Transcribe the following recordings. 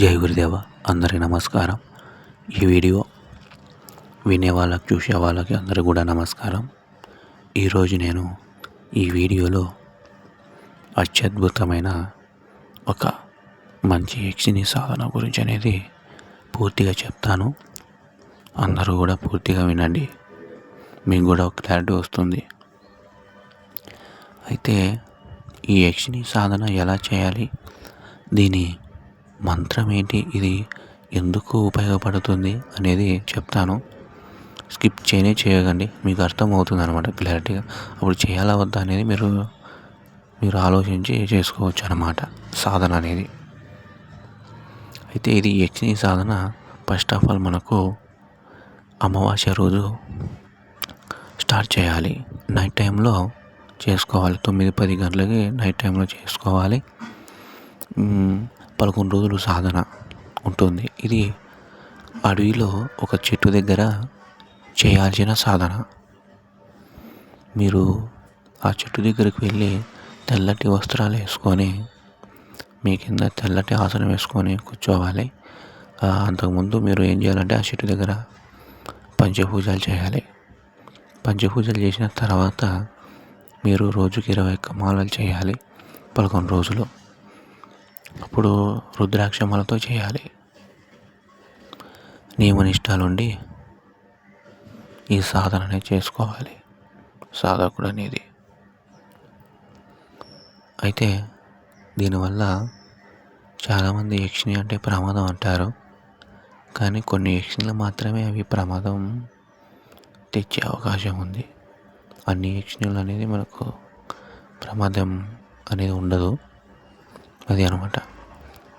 జై గురుదేవ. అందరికీ నమస్కారం. ఈ వీడియో వినే వాళ్ళకి చూసే వాళ్ళకి అందరికీ కూడా నమస్కారం. ఈరోజు నేను ఈ వీడియోలో అత్యద్భుతమైన ఒక మంచి యక్షిణి సాధన గురించి అనేది పూర్తిగా చెప్తాను. అందరూ కూడా పూర్తిగా వినండి, మీకు కూడా ఒక క్లారిటీ వస్తుంది. అయితే ఈ యక్షిణి సాధన ఎలా చేయాలి, దీని మంత్రం ఏంటి, ఇది ఎందుకు ఉపయోగపడుతుంది అనేది చెప్తాను. స్కిప్ చేయకండి, మీకు అర్థమవుతుంది అనమాట క్లారిటీగా. అప్పుడు చేయాలా వద్దా అనేది మీరు ఆలోచించి చేసుకోవచ్చు అన్నమాట సాధన అనేది. అయితే ఇది యక్షిణి సాధన ఫస్ట్ ఆఫ్ ఆల్ మనకు అమావాస్య రోజు స్టార్ట్ చేయాలి. నైట్ టైంలో చేసుకోవాలి. 9-10 గంటలకి నైట్ టైంలో చేసుకోవాలి. 11 రోజులు సాధన ఉంటుంది. ఇది అడవిలో ఒక చెట్టు దగ్గర చేయాల్సిన సాధన. మీరు ఆ చెట్టు దగ్గరికి వెళ్ళి తెల్లటి వస్త్రాలు వేసుకొని మీ కింద తెల్లటి ఆసనం వేసుకొని కూర్చోవాలి. అంతకుముందు మీరు ఏం చేయాలంటే ఆ చెట్టు దగ్గర పంచపూజలు చేయాలి. పంచపూజలు చేసిన తర్వాత మీరు రోజుకి 21 మాలలు చేయాలి 11 రోజులు. అప్పుడు రుద్రాక్షమాలతో చేయాలి. నియమనిష్టాలుండి ఈ సాధన అనేది చేసుకోవాలి సాధకుడు అనేది. అయితే దీనివల్ల చాలామంది యక్షిణి అంటే ప్రమాదం అంటారు, కానీ కొన్ని యక్షిణులు మాత్రమే అవి ప్రమాదం తెచ్చే అవకాశం ఉంది. అన్ని యక్షిణులు అనేది మనకు ప్రమాదం అనేది ఉండదు. అది అనమాట.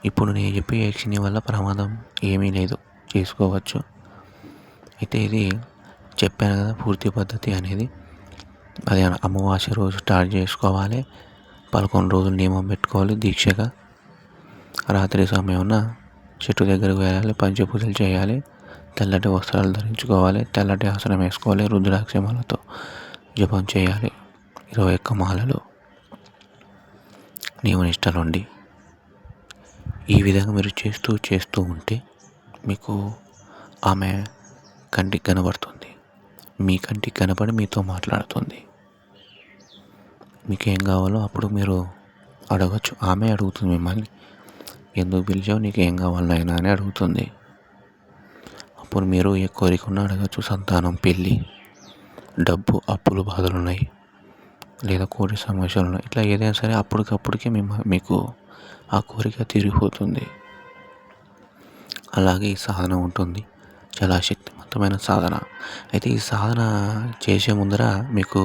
ఇప్పుడు నేను చెప్పే యక్షిణి వల్ల ప్రమాదం ఏమీ లేదు, చేసుకోవచ్చు. అయితే ఇది చెప్పాను కదా పూర్తి పద్ధతి అనేది. అది అమావాస్య రోజు స్టార్ట్ చేసుకోవాలి. 11 రోజులు నియమం పెట్టుకోవాలి దీక్షగా. రాత్రి సమయంలో చెట్టు దగ్గరకు వెళ్ళాలి, పంచపూజలు చేయాలి, తెల్లటి వస్త్రాలు ధరించుకోవాలి, తెల్లటి ఆసనం వేసుకోవాలి, రుద్రాక్షమాలతో జపం చేయాలి 21 మాలలు నియమనిష్టలుండి. ఈ విధంగా మీరు చేస్తూ ఉంటే మీకు ఆమె కంటికి కనబడుతుంది. మీ కంటికి కనబడి మీతో మాట్లాడుతుంది. మీకు ఏం కావాలో అప్పుడు మీరు అడగచ్చు. ఆమె అడుగుతుంది మిమ్మల్ని, ఎందుకు పిలిచావు, నీకు ఏం కావాలి నాయనా అని అడుగుతుంది. అప్పుడు మీరు ఏ కోరిక ఉన్నా అడగచ్చు. సంతానం, పెళ్ళి, డబ్బు, అప్పులు, బాధలు ఉన్నాయి, లేదా కోరి సమస్యలు ఉన్నాయి, ఇట్లా ఏదైనా సరే అప్పటికప్పటికే మీకు ఆ కోరిక తీరిపోతుంది. అలాగే ఈ సాధన ఉంటుంది, చాలా శక్తివంతమైన సాధన. అయితే ఈ సాధన చేసే ముందర మీకు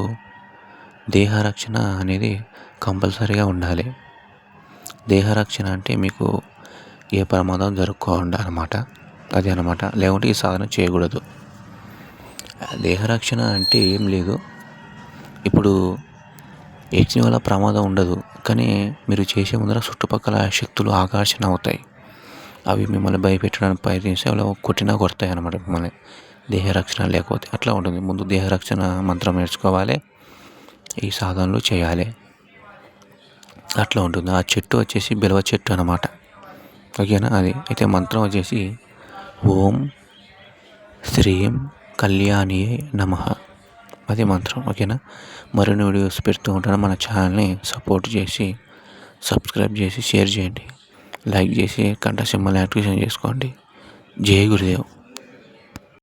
దేహరక్షణ అనేది కంపల్సరీగా ఉండాలి. దేహరక్షణ అంటే మీకు ఏ ప్రమాదం జరగకుండా అనమాట, అది అనమాట. లేకుంటే ఈ సాధన చేయకూడదు. దేహరక్షణ అంటే ఏం లేదు, ఇప్పుడు యక్షిణి వల్ల ప్రమాదం ఉండదు, కానీ మీరు చేసే ముందర చుట్టుపక్కల శక్తులు ఆకర్షణ అవుతాయి. అవి మిమ్మల్ని భయపెట్టడానికి ప్రయత్నిస్తే అలా కొట్టినా కొడతాయి అన్నమాట మిమ్మల్ని, దేహరక్షణ లేకపోతే. అట్లా ఉంటుంది. ముందు దేహరక్షణ మంత్రం నేర్చుకోవాలి, ఈ సాధనలు చేయాలి. అట్లా ఉంటుంది. ఆ చెట్టు వచ్చేసి బిల్వ చెట్టు అన్నమాట, ఓకేనా. అది అయితే మంత్రం వచ్చేసి ఓం శ్రీం కళ్యాణియే నమః, అది మంత్రం, ఓకేనా. మరిన్ని వీడియోస్ పెడుతూ ఉంటాను. మన ఛానల్ని సపోర్ట్ చేసి సబ్స్క్రైబ్ చేసి షేర్ చేయండి, లైక్ చేసి గంట సింబల్ యాక్టివేషన్ చేసుకోండి. జై గురుదేవ్.